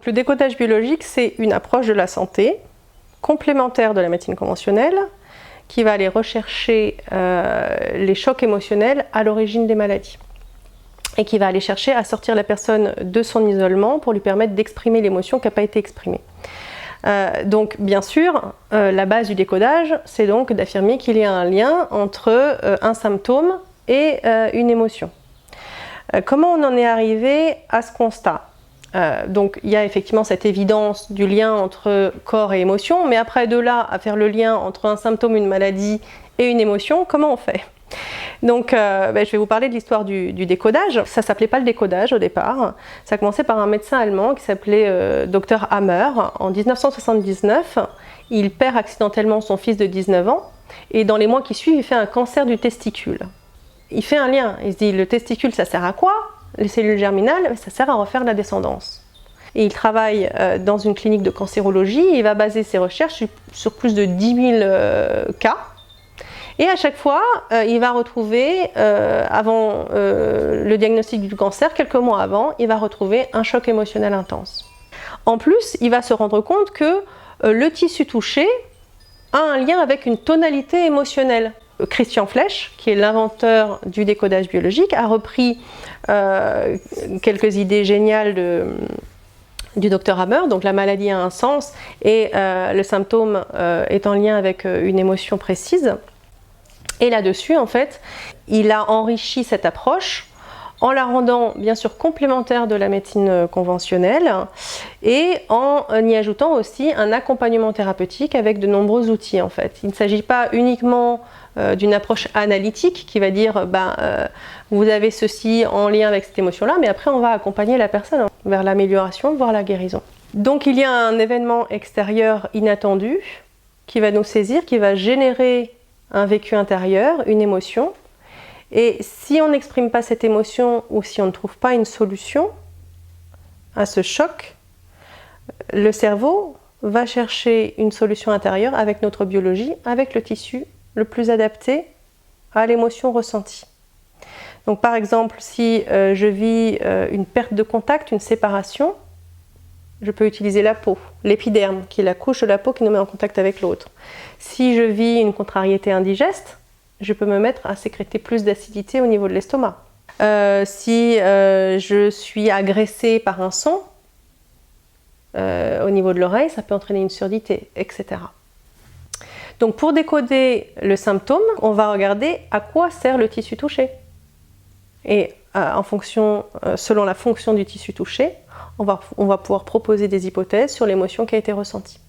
Le décodage biologique, c'est une approche de la santé complémentaire de la médecine conventionnelle qui va aller rechercher les chocs émotionnels à l'origine des maladies et qui va aller chercher à sortir la personne de son isolement pour lui permettre d'exprimer l'émotion qui n'a pas été exprimée. Donc bien sûr, la base du décodage, c'est donc d'affirmer qu'il y a un lien entre un symptôme et une émotion. Comment on en est arrivé à ce constat ? Donc il y a effectivement cette évidence du lien entre corps et émotion, mais après de là à faire le lien entre un symptôme, une maladie et une émotion, comment on fait ? Donc je vais vous parler de l'histoire du décodage. Ça ne s'appelait pas le décodage au départ. Ça a commencé par un médecin allemand qui s'appelait Dr Hammer. En 1979, il perd accidentellement son fils de 19 ans et dans les mois qui suivent, il fait un cancer du testicule. Il fait un lien, il se dit le testicule ça sert à quoi ? Les cellules germinales, ça sert à refaire la descendance. Et il travaille dans une clinique de cancérologie, il va baser ses recherches sur plus de 10 000 cas. Et à chaque fois, il va retrouver, avant le diagnostic du cancer, quelques mois avant, il va retrouver un choc émotionnel intense. En plus, il va se rendre compte que le tissu touché a un lien avec une tonalité émotionnelle. Christian Flesch, qui est l'inventeur du décodage biologique, a repris quelques idées géniales du Dr Hammer. Donc la maladie a un sens et le symptôme est en lien avec une émotion précise. Et là-dessus, en fait, il a enrichi cette approche en la rendant bien sûr complémentaire de la médecine conventionnelle et en y ajoutant aussi un accompagnement thérapeutique avec de nombreux outils en fait. Il ne s'agit pas uniquement d'une approche analytique qui va dire vous avez ceci en lien avec cette émotion-là, mais après on va accompagner la personne vers l'amélioration, voire la guérison. Donc il y a un événement extérieur inattendu qui va nous saisir, qui va générer un vécu intérieur, une émotion. Et si on n'exprime pas cette émotion ou si on ne trouve pas une solution à ce choc, le cerveau va chercher une solution intérieure avec notre biologie, avec le tissu le plus adapté à l'émotion ressentie. Donc par exemple, si je vis une perte de contact, une séparation, je peux utiliser la peau, l'épiderme, qui est la couche de la peau qui nous met en contact avec l'autre. Si je vis une contrariété indigeste, je peux me mettre à sécréter plus d'acidité au niveau de l'estomac. Si je suis agressée par un son, au niveau de l'oreille, ça peut entraîner une surdité, etc. Donc pour décoder le symptôme, on va regarder à quoi sert le tissu touché. Et selon la fonction du tissu touché, on va pouvoir proposer des hypothèses sur l'émotion qui a été ressentie.